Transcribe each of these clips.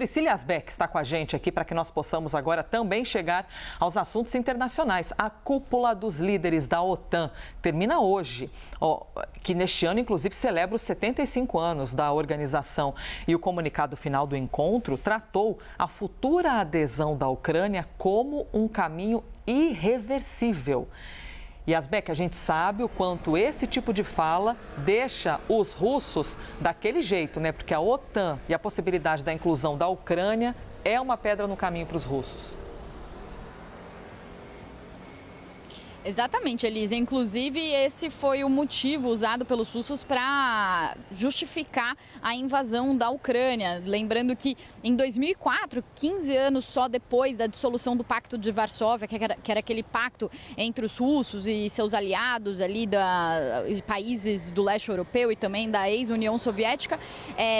Priscila Asbeck está com a gente aqui para que nós possamos agora também chegar aos assuntos internacionais. A cúpula dos líderes da OTAN termina hoje, que neste ano, inclusive, celebra os 75 anos da organização. E o comunicado final do encontro tratou a futura adesão da Ucrânia como um caminho irreversível. E, Asbeck, a gente sabe o quanto esse tipo de fala deixa os russos daquele jeito, né? Porque a OTAN e a possibilidade da inclusão da Ucrânia é uma pedra no caminho para os russos. Exatamente, Elisa. Inclusive, esse foi o motivo usado pelos russos para justificar a invasão da Ucrânia. Lembrando que em 2004, 15 anos só depois da dissolução do Pacto de Varsóvia, que era aquele pacto entre os russos e seus aliados ali países do leste europeu e também da ex-União Soviética,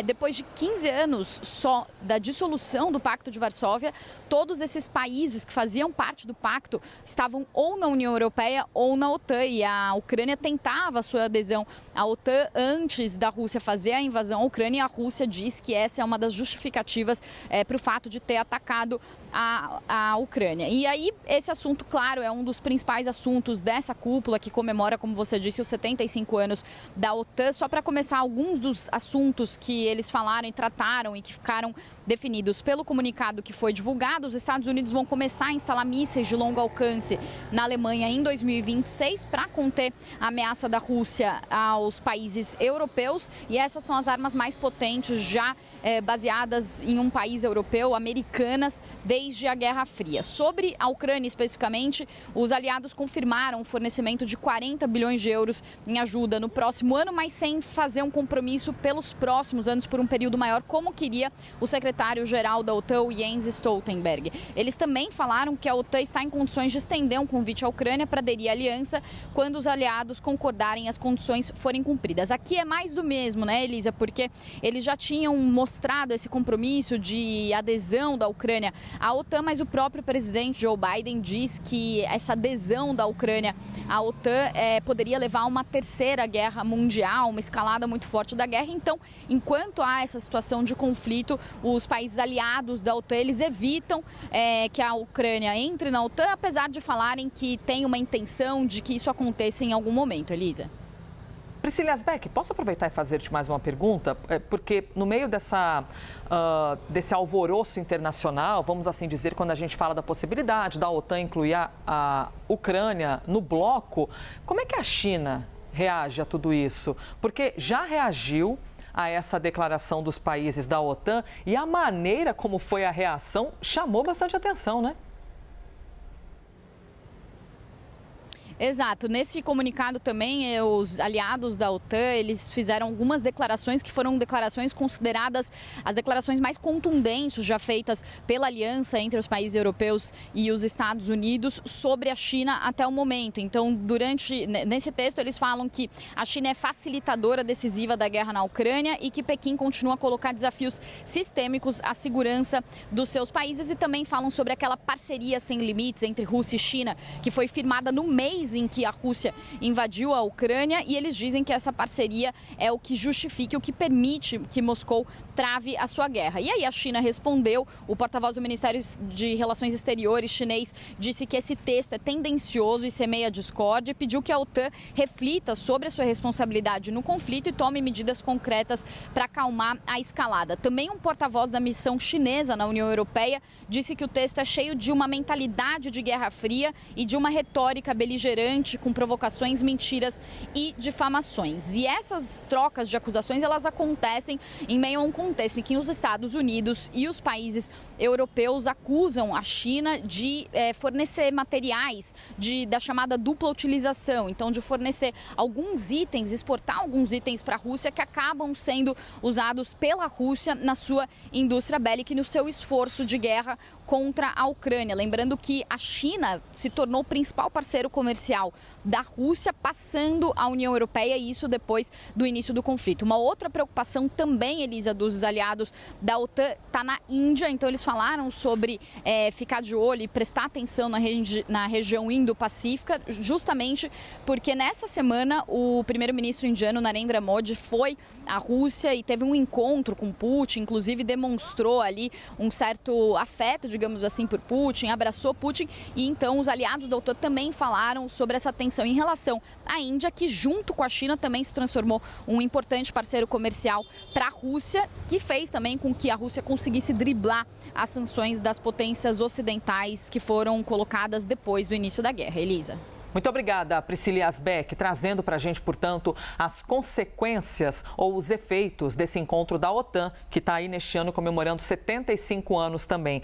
depois de 15 anos só da dissolução do Pacto de Varsóvia, todos esses países que faziam parte do pacto estavam ou na União Europeia ou na OTAN, e a Ucrânia tentava a sua adesão à OTAN antes da Rússia fazer a invasão à Ucrânia, e a Rússia diz que essa é uma das justificativas para o fato de ter atacado a Ucrânia. E aí, esse assunto, claro, é um dos principais assuntos dessa cúpula que comemora, como você disse, os 75 anos da OTAN. Só para começar, alguns dos assuntos que eles falaram e trataram e que ficaram definidos pelo comunicado que foi divulgado: os Estados Unidos vão começar a instalar mísseis de longo alcance na Alemanha em 2026 para conter a ameaça da Rússia aos países europeus, e essas são as armas mais potentes já baseadas em um país europeu, americanas, desde a Guerra Fria. Sobre a Ucrânia especificamente, os aliados confirmaram o fornecimento de 40 bilhões de euros em ajuda no próximo ano, mas sem fazer um compromisso pelos próximos anos por um período maior, como queria o secretário-geral da OTAN, Jens Stoltenberg. Eles também falaram que a OTAN está em condições de estender um convite à Ucrânia para aderir à aliança quando os aliados concordarem e as condições forem cumpridas. Aqui é mais do mesmo, né, Elisa? Porque eles já tinham mostrado esse compromisso de adesão da Ucrânia à OTAN, mas o próprio presidente Joe Biden diz que essa adesão da Ucrânia à OTAN poderia levar a uma terceira guerra mundial, uma escalada muito forte da guerra. Então, enquanto há essa situação de conflito, os países aliados da OTAN, eles evitam que a Ucrânia entre na OTAN, apesar de falarem que tem uma intenção de que isso aconteça em algum momento. Elisa? Priscila Asbeck, posso aproveitar e fazer-te mais uma pergunta? Porque no meio desse alvoroço internacional, vamos assim dizer, quando a gente fala da possibilidade da OTAN incluir a Ucrânia no bloco, como é que a China reage a tudo isso? Porque já reagiu a essa declaração dos países da OTAN e a maneira como foi a reação chamou bastante atenção, né? Exato. Nesse comunicado também, os aliados da OTAN, eles fizeram algumas declarações que foram declarações consideradas as declarações mais contundentes já feitas pela aliança entre os países europeus e os Estados Unidos sobre a China até o momento. Então, nesse texto, eles falam que a China é facilitadora decisiva da guerra na Ucrânia e que Pequim continua a colocar desafios sistêmicos à segurança dos seus países, e também falam sobre aquela parceria sem limites entre Rússia e China, que foi firmada no mês em que a Rússia invadiu a Ucrânia, e eles dizem que essa parceria é o que justifica, o que permite que Moscou trave a sua guerra. E aí a China respondeu. O porta-voz do Ministério de Relações Exteriores chinês disse que esse texto é tendencioso e semeia discórdia, e pediu que a OTAN reflita sobre a sua responsabilidade no conflito e tome medidas concretas para acalmar a escalada. Também um porta-voz da missão chinesa na União Europeia disse que o texto é cheio de uma mentalidade de Guerra Fria e de uma retórica beligerante, com provocações, mentiras e difamações. E essas trocas de acusações, elas acontecem em meio a um contexto em que os Estados Unidos e os países europeus acusam a China de fornecer materiais da chamada dupla utilização, então de fornecer alguns itens, exportar alguns itens para a Rússia que acabam sendo usados pela Rússia na sua indústria bélica e no seu esforço de guerra contra a Ucrânia. Lembrando que a China se tornou o principal parceiro comercial comercial da Rússia passando a União Europeia, e isso depois do início do conflito. Uma outra preocupação também, Elisa, dos aliados da OTAN está na Índia. Então eles falaram sobre ficar de olho e prestar atenção na região Indo-Pacífica, justamente porque nessa semana o primeiro-ministro indiano Narendra Modi foi à Rússia e teve um encontro com Putin, inclusive demonstrou ali um certo afeto, digamos assim, por Putin, abraçou Putin, e então os aliados da OTAN também falaram sobre essa tensão em relação à Índia, que junto com a China também se transformou um importante parceiro comercial para a Rússia, que fez também com que a Rússia conseguisse driblar as sanções das potências ocidentais que foram colocadas depois do início da guerra. Elisa. Muito obrigada, Priscila Asbeck, trazendo para a gente, portanto, as consequências ou os efeitos desse encontro da OTAN, que está aí neste ano comemorando 75 anos também.